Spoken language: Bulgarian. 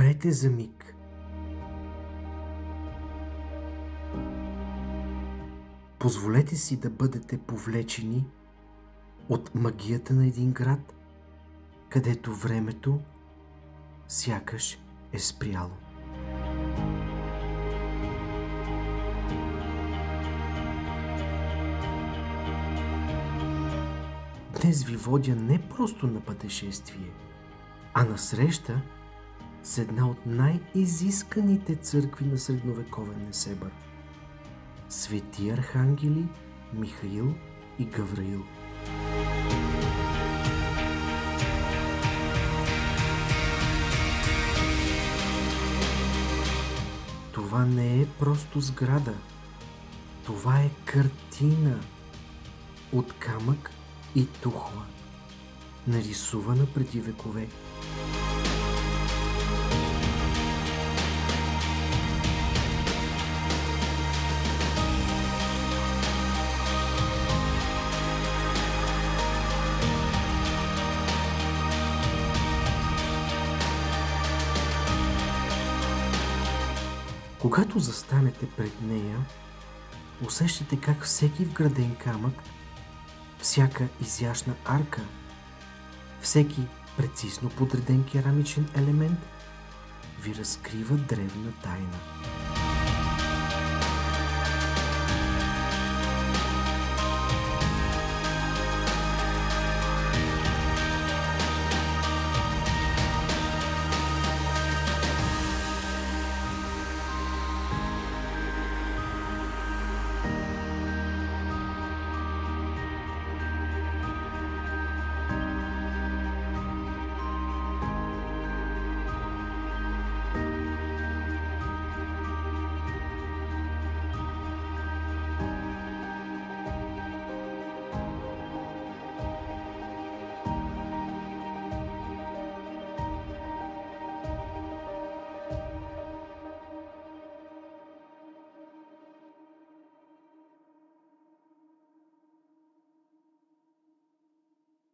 Спрете за миг. Позволете си да бъдете повлечени от магията на един град, където времето сякаш е спряло. Днес ви водя не просто на пътешествие, а на среща с една от най-изисканите църкви на средновековен Несебър – свети архангели Михаил и Гавраил. Това не е просто сграда, това е картина от камък и тухла, нарисувана преди векове. Когато застанете пред нея, усещате как всеки вграден камък, всяка изящна арка, всеки прецизно подреден керамичен елемент ви разкрива древна тайна.